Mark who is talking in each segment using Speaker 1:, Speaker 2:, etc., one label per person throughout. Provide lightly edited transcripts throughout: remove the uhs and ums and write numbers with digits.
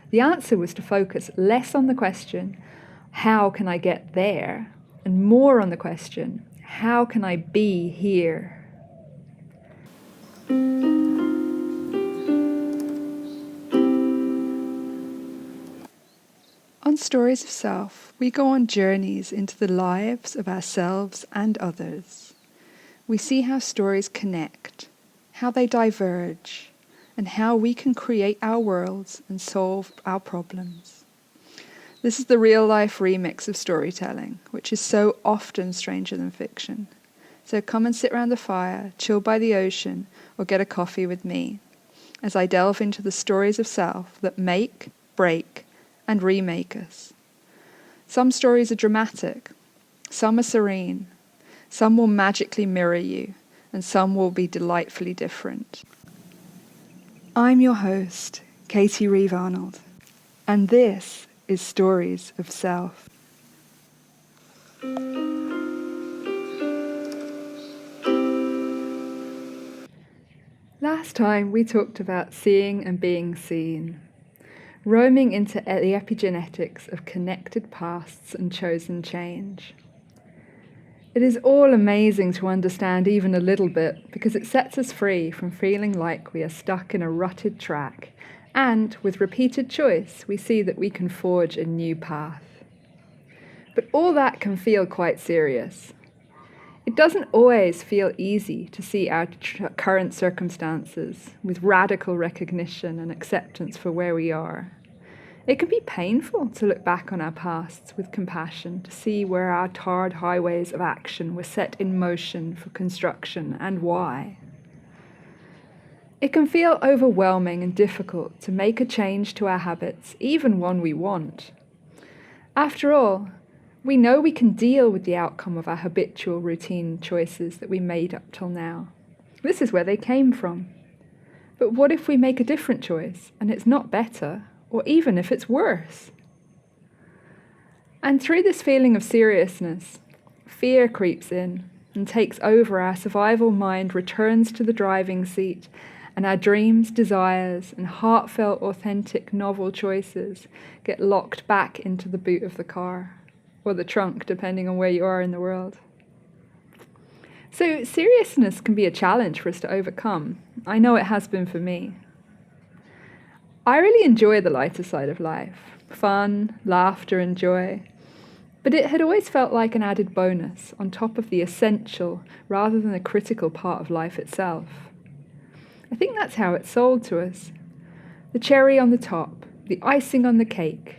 Speaker 1: The answer was to focus less on the question, how can I get there? And more on the question, how can I be here? On Stories of Self, we go on journeys into the lives of ourselves and others. We see how stories connect, how they diverge, and how we can create our worlds and solve our problems. This is the real-life remix of storytelling, which is so often stranger than fiction. So come and sit around the fire, chill by the ocean, or get a coffee with me, as I delve into the stories of self that make, break, and remake us. Some stories are dramatic, some are serene, some will magically mirror you, and some will be delightfully different. I'm your host, Katie Reeve Arnold, and this is Stories of Self. Last time we talked about seeing and being seen, roaming into the epigenetics of connected pasts and chosen change. It is all amazing to understand even a little bit because it sets us free from feeling like we are stuck in a rutted track, and with repeated choice we see that we can forge a new path. But all that can feel quite serious. It doesn't always feel easy to see our current circumstances with radical recognition and acceptance for where we are. It can be painful to look back on our pasts with compassion, to see where our tarred highways of action were set in motion for construction and why. It can feel overwhelming and difficult to make a change to our habits, even one we want. After all, we know we can deal with the outcome of our habitual routine choices that we made up till now. This is where they came from. But what if we make a different choice and it's not better, or even if it's worse? And through this feeling of seriousness, fear creeps in and takes over. Our survival mind returns to the driving seat, and our dreams, desires, and heartfelt, authentic, novel choices get locked back into the boot of the car, or the trunk, depending on where you are in the world. So seriousness can be a challenge for us to overcome. I know it has been for me. I really enjoy the lighter side of life, fun, laughter, and joy. But it had always felt like an added bonus on top of the essential rather than a critical part of life itself. I think that's how it's sold to us. The cherry on the top, the icing on the cake,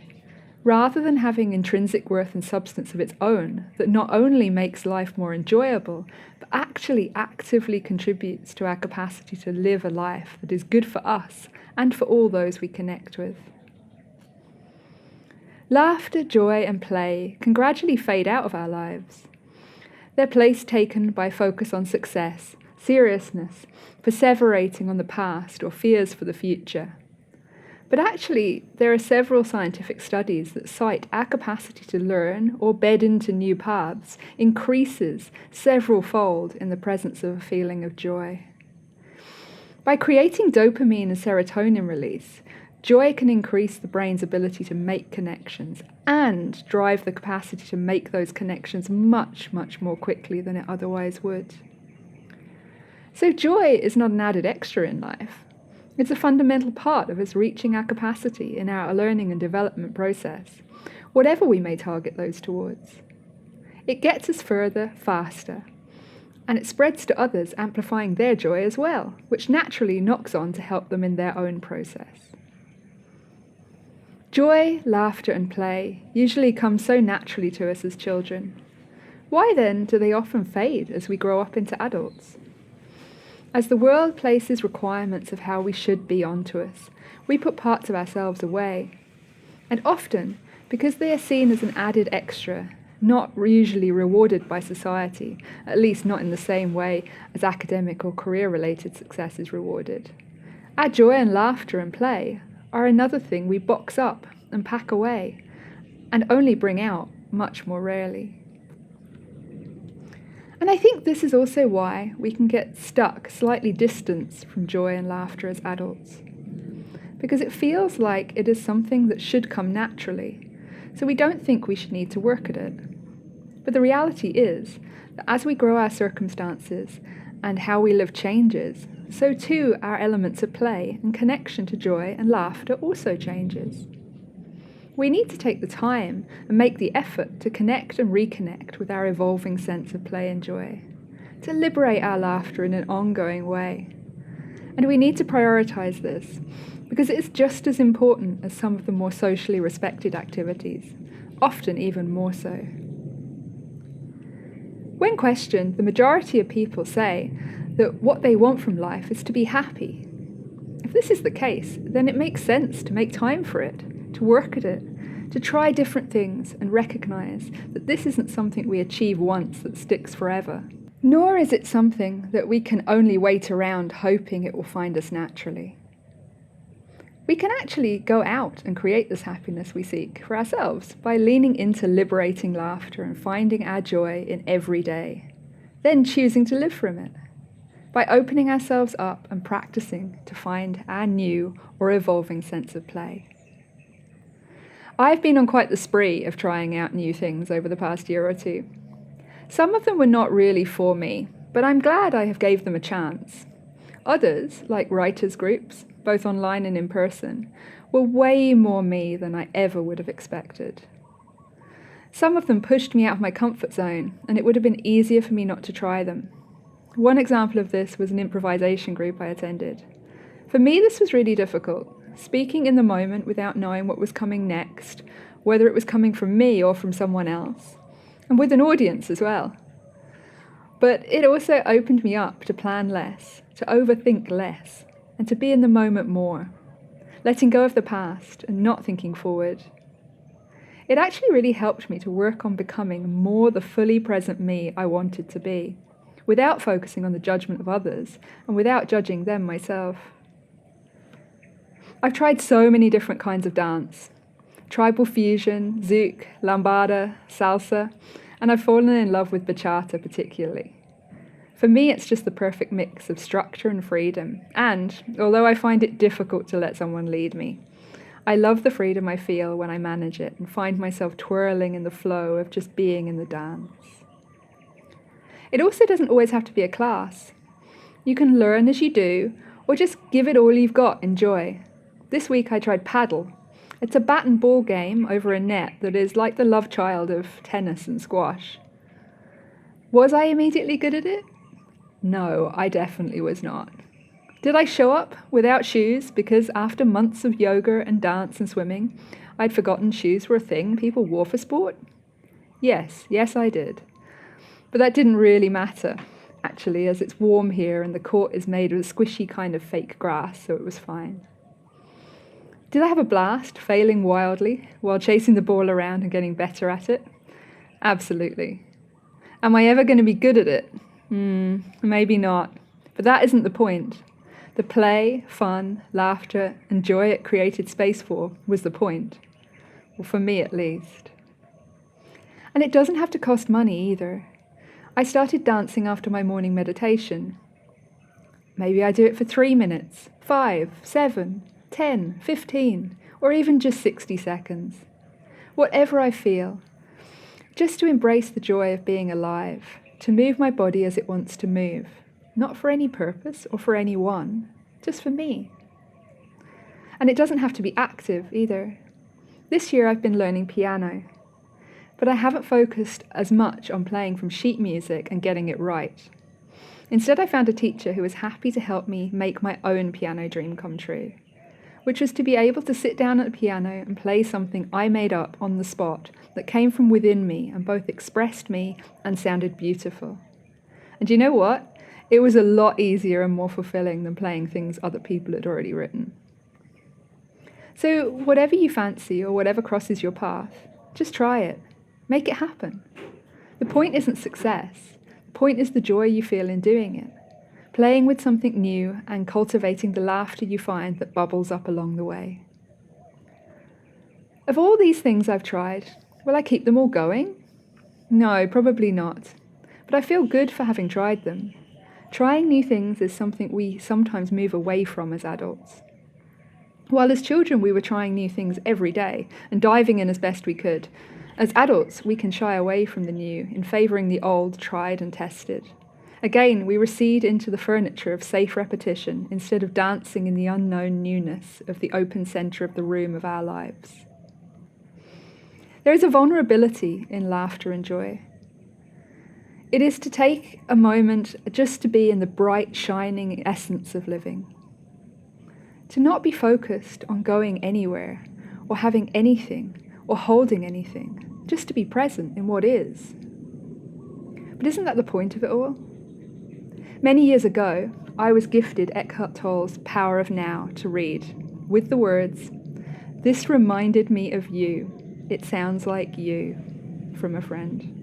Speaker 1: rather than having intrinsic worth and substance of its own that not only makes life more enjoyable, but actually actively contributes to our capacity to live a life that is good for us and for all those we connect with. Laughter, joy, and play can gradually fade out of our lives. Their place taken by focus on success, seriousness, perseverating on the past, or fears for the future. But actually, there are several scientific studies that cite our capacity to learn or bed into new paths increases several-fold in the presence of a feeling of joy. By creating dopamine and serotonin release, joy can increase the brain's ability to make connections and drive the capacity to make those connections much, much more quickly than it otherwise would. So joy is not an added extra in life. It's a fundamental part of us reaching our capacity in our learning and development process, whatever we may target those towards. It gets us further, faster, and it spreads to others, amplifying their joy as well, which naturally knocks on to help them in their own process. Joy, laughter, and play usually come so naturally to us as children. Why then do they often fade as we grow up into adults? As the world places requirements of how we should be onto us, we put parts of ourselves away. And often, because they are seen as an added extra, not usually rewarded by society, at least not in the same way as academic or career-related success is rewarded, our joy and laughter and play are another thing we box up and pack away, and only bring out much more rarely. And I think this is also why we can get stuck slightly distanced from joy and laughter as adults. because it feels like it is something that should come naturally, so we don't think we should need to work at it. But the reality is that as we grow our circumstances and how we live changes, so too our elements of play and connection to joy and laughter also changes. We need to take the time and make the effort to connect and reconnect with our evolving sense of play and joy, to liberate our laughter in an ongoing way. And we need to prioritise this because it is just as important as some of the more socially respected activities, often even more so. When questioned, the majority of people say that what they want from life is to be happy. If this is the case, then it makes sense to make time for it, to work at it, to try different things and recognise that this isn't something we achieve once that sticks forever. Nor is it something that we can only wait around hoping it will find us naturally. We can actually go out and create this happiness we seek for ourselves by leaning into liberating laughter and finding our joy in every day, then choosing to live from it, by opening ourselves up and practicing to find our new or evolving sense of play. I've been on quite the spree of trying out new things over the past year or two. Some of them were not really for me, but I'm glad I have gave them a chance. Others, like writers' groups, both online and in person, were way more me than I ever would have expected. Some of them pushed me out of my comfort zone, and it would have been easier for me not to try them. One example of this was an improvisation group I attended. For me, this was really difficult, speaking in the moment without knowing what was coming next, whether it was coming from me or from someone else, and with an audience as well. But it also opened me up to plan less, to overthink less, and to be in the moment more, letting go of the past and not thinking forward. It actually really helped me to work on becoming more the fully present me I wanted to be, without focusing on the judgment of others and without judging them myself. I've tried so many different kinds of dance: tribal fusion, zouk, lambada, salsa, and I've fallen in love with bachata particularly. For me, it's just the perfect mix of structure and freedom, and although I find it difficult to let someone lead me, I love the freedom I feel when I manage it and find myself twirling in the flow of just being in the dance. It also doesn't always have to be a class. You can learn as you do, or just give it all you've got, enjoy. This week I tried paddle. It's a bat and ball game over a net that is like the love child of tennis and squash. Was I immediately good at it? No, I definitely was not. Did I show up without shoes because after months of yoga and dance and swimming, I'd forgotten shoes were a thing people wore for sport? Yes, I did. But that didn't really matter, actually, as it's warm here and the court is made of a squishy kind of fake grass, so it was fine. Did I have a blast, failing wildly, while chasing the ball around and getting better at it? Absolutely. Am I ever going to be good at it? Maybe not. But that isn't the point. The play, fun, laughter, and joy it created space for was the point. Well, for me at least. And it doesn't have to cost money either. I started dancing after my morning meditation. Maybe I do it for 3 minutes, 5, 7, 10, 15, or even just 60 seconds. Whatever I feel. Just to embrace the joy of being alive, to move my body as it wants to move, not for any purpose or for anyone, just for me. And it doesn't have to be active either. This year I've been learning piano, but I haven't focused as much on playing from sheet music and getting it right. Instead, I found a teacher who was happy to help me make my own piano dream come true, which was to be able to sit down at the piano and play something I made up on the spot that came from within me and both expressed me and sounded beautiful. And you know what? It was a lot easier and more fulfilling than playing things other people had already written. So whatever you fancy or whatever crosses your path, just try it. Make it happen. The point isn't success. The point is the joy you feel in doing it, playing with something new and cultivating the laughter you find that bubbles up along the way. Of all these things I've tried, will I keep them all going? No, probably not. But I feel good for having tried them. Trying new things is something we sometimes move away from as adults. While as children we were trying new things every day and diving in as best we could, as adults we can shy away from the new in favouring the old, tried and tested. Again, we recede into the furniture of safe repetition instead of dancing in the unknown newness of the open centre of the room of our lives. There is a vulnerability in laughter and joy. It is to take a moment just to be in the bright, shining essence of living. To not be focused on going anywhere, or having anything, or holding anything, just to be present in what is. But isn't that the point of it all? Many years ago, I was gifted Eckhart Tolle's Power of Now to read, with the words, "This reminded me of you. It sounds like you," from a friend.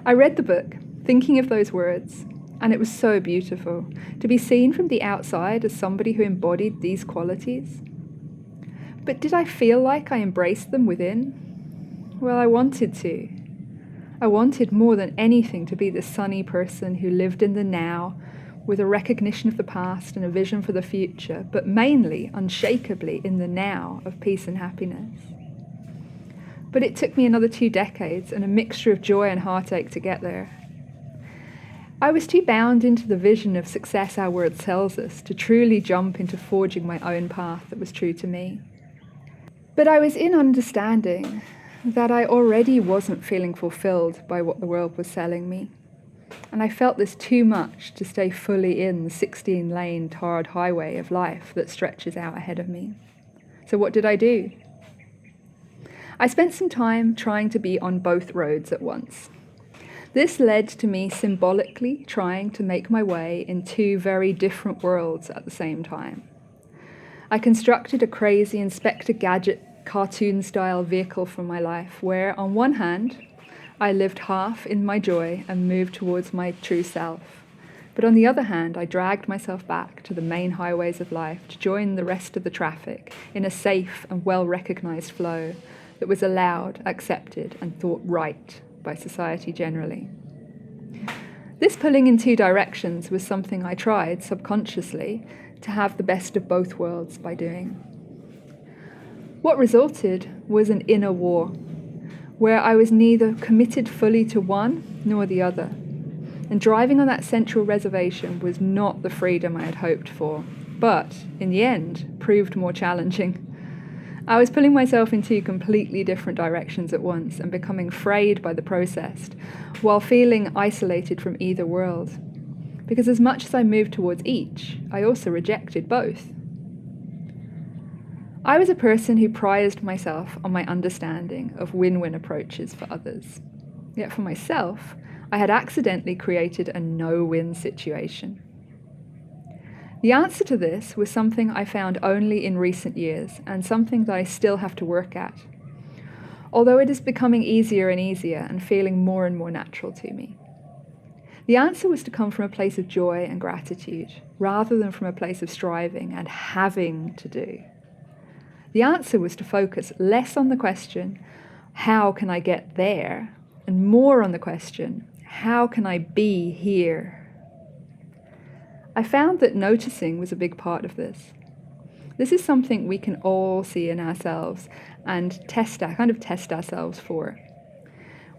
Speaker 1: I read the book, thinking of those words, and it was so beautiful to be seen from the outside as somebody who embodied these qualities. But did I feel like I embraced them within? Well, I wanted to. I wanted more than anything to be the sunny person who lived in the now, with a recognition of the past and a vision for the future, but mainly, unshakably, in the now of peace and happiness. But it took me another 2 decades and a mixture of joy and heartache to get there. I was too bound into the vision of success our world sells us to truly jump into forging my own path that was true to me. But I was in understanding that I already wasn't feeling fulfilled by what the world was selling me. And I felt this too much to stay fully in the 16-lane tarred highway of life that stretches out ahead of me. So what did I do? I spent some time trying to be on both roads at once. This led to me symbolically trying to make my way in 2 very different worlds at the same time. I constructed a crazy Inspector Gadget cartoon-style vehicle for my life where, on one hand, I lived half in my joy and moved towards my true self. But on the other hand, I dragged myself back to the main highways of life to join the rest of the traffic in a safe and well-recognised flow that was allowed, accepted, and thought right by society generally. This pulling in 2 directions was something I tried, subconsciously, to have the best of both worlds by doing. What resulted was an inner war, where I was neither committed fully to one nor the other, and driving on that central reservation was not the freedom I had hoped for, but, in the end, proved more challenging. I was pulling myself in 2 completely different directions at once and becoming frayed by the process, while feeling isolated from either world. Because as much as I moved towards each, I also rejected both. I was a person who prized myself on my understanding of win-win approaches for others. Yet for myself, I had accidentally created a no-win situation. The answer to this was something I found only in recent years and something that I still have to work at, although it is becoming easier and easier and feeling more and more natural to me. The answer was to come from a place of joy and gratitude, rather than from a place of striving and having to do. The answer was to focus less on the question, how can I get there, and more on the question, how can I be here? I found that noticing was a big part of this. This is something we can all see in ourselves and test ourselves for.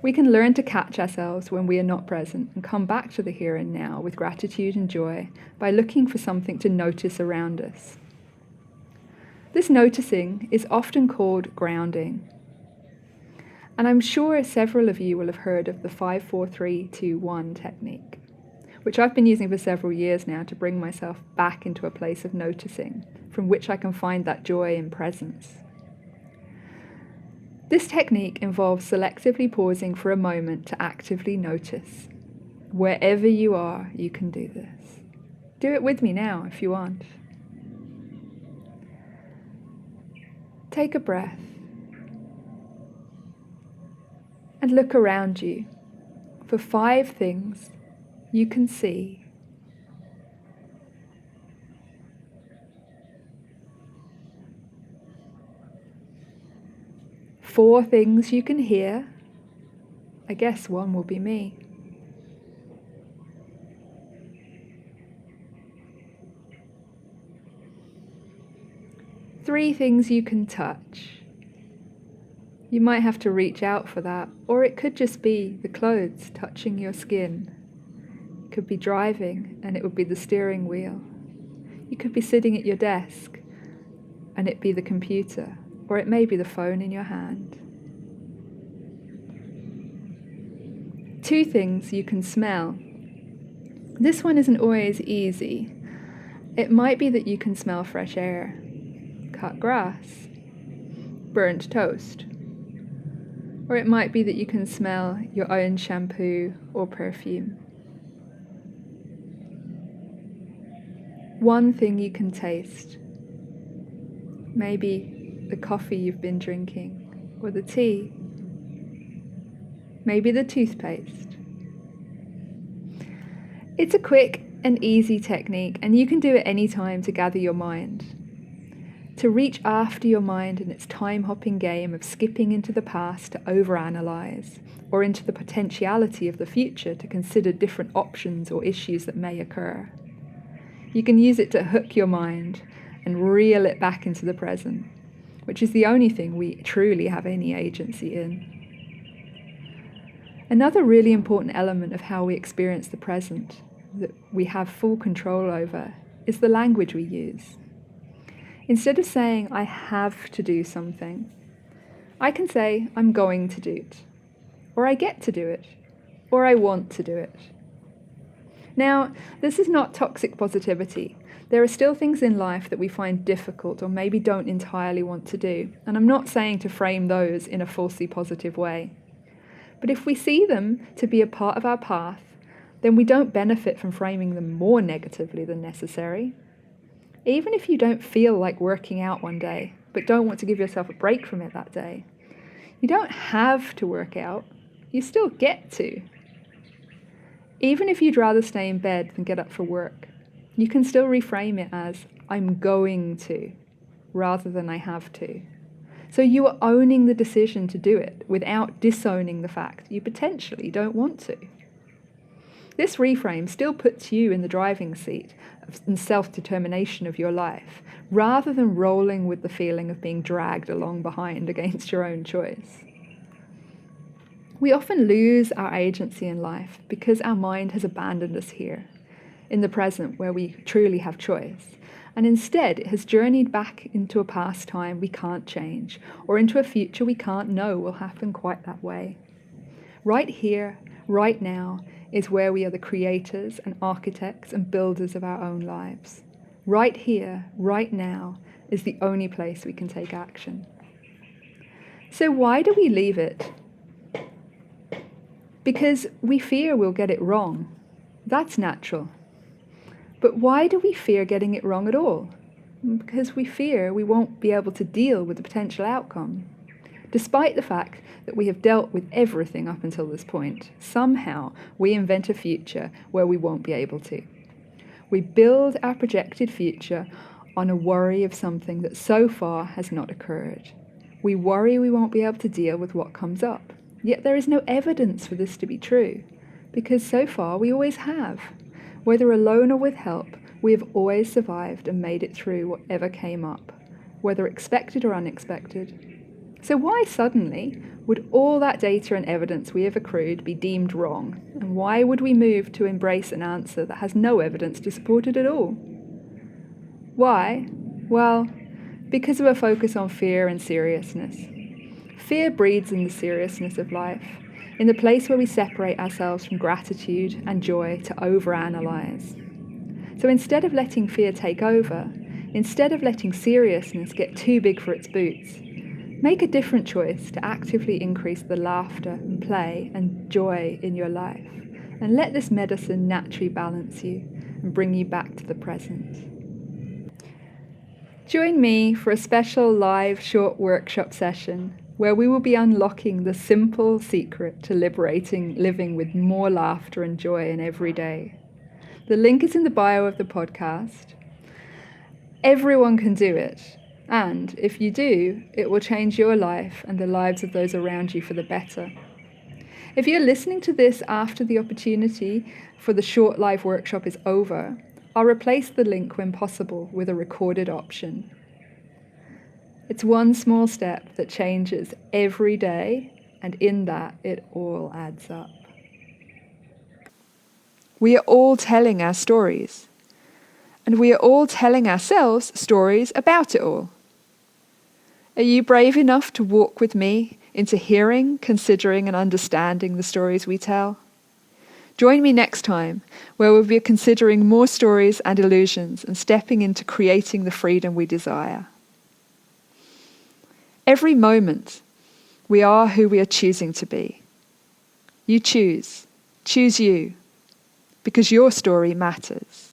Speaker 1: We can learn to catch ourselves when we are not present and come back to the here and now with gratitude and joy by looking for something to notice around us. This noticing is often called grounding. And I'm sure several of you will have heard of the 5-4-3-2-1 technique, which I've been using for several years now to bring myself back into a place of noticing, from which I can find that joy in presence. This technique involves selectively pausing for a moment to actively notice. Wherever you are, you can do this. Do it with me now if you want. Take a breath and look around you for 5 things you can see, 4 things you can hear. I guess 1 will be me. 3 things you can touch. You might have to reach out for that, or it could just be the clothes touching your skin. It could be driving, and it would be the steering wheel. You could be sitting at your desk, and it be the computer, or it may be the phone in your hand. 2 things you can smell. This one isn't always easy. It might be that you can smell fresh air, cut grass, burnt toast. Or it might be that you can smell your own shampoo or perfume. 1 thing you can taste. Maybe the coffee you've been drinking, or the tea. Maybe the toothpaste. It's a quick and easy technique, and you can do it anytime to gather your mind. To reach after your mind in its time-hopping game of skipping into the past to overanalyze, or into the potentiality of the future to consider different options or issues that may occur. You can use it to hook your mind and reel it back into the present, which is the only thing we truly have any agency in. Another really important element of how we experience the present, that we have full control over, is the language we use. Instead of saying, I have to do something, I can say, I'm going to do it, or I get to do it, or I want to do it. Now, this is not toxic positivity. There are still things in life that we find difficult or maybe don't entirely want to do, and I'm not saying to frame those in a falsely positive way. But if we see them to be a part of our path, then we don't benefit from framing them more negatively than necessary. Even if you don't feel like working out one day, but don't want to give yourself a break from it that day, you don't have to work out, you still get to. Even if you'd rather stay in bed than get up for work, you can still reframe it as, I'm going to, rather than I have to. So you are owning the decision to do it without disowning the fact you potentially don't want to. This reframe still puts you in the driving seat and self-determination of your life, rather than rolling with the feeling of being dragged along behind against your own choice. We often lose our agency in life because our mind has abandoned us here, in the present where we truly have choice, and instead it has journeyed back into a past time we can't change, or into a future we can't know will happen quite that way. Right here, right now, is where we are the creators and architects and builders of our own lives. Right here, right now, is the only place we can take action. So why do we leave it? Because we fear we'll get it wrong. That's natural. But why do we fear getting it wrong at all? Because we fear we won't be able to deal with the potential outcome. Despite the fact that we have dealt with everything up until this point, somehow we invent a future where we won't be able to. We build our projected future on a worry of something that so far has not occurred. We worry we won't be able to deal with what comes up. Yet there is no evidence for this to be true, because so far we always have. Whether alone or with help, we have always survived and made it through whatever came up, whether expected or unexpected. So why suddenly would all that data and evidence we have accrued be deemed wrong? And why would we move to embrace an answer that has no evidence to support it at all? Why? Well, because of a focus on fear and seriousness. Fear breeds in the seriousness of life, in the place where we separate ourselves from gratitude and joy to overanalyze. So instead of letting fear take over, instead of letting seriousness get too big for its boots, make a different choice to actively increase the laughter and play and joy in your life, and let this medicine naturally balance you and bring you back to the present. Join me for a special live short workshop session where we will be unlocking the simple secret to liberating living with more laughter and joy in every day. The link is in the bio of the podcast. Everyone can do it. And if you do, it will change your life and the lives of those around you for the better. If you're listening to this after the opportunity for the short live workshop is over, I'll replace the link when possible with a recorded option. It's one small step that changes every day, and in that, it all adds up. We are all telling our stories, and we are all telling ourselves stories about it all. Are you brave enough to walk with me into hearing, considering, and understanding the stories we tell? Join me next time, where we'll be considering more stories and illusions and stepping into creating the freedom we desire. Every moment, we are who we are choosing to be. You choose. Choose you, because your story matters.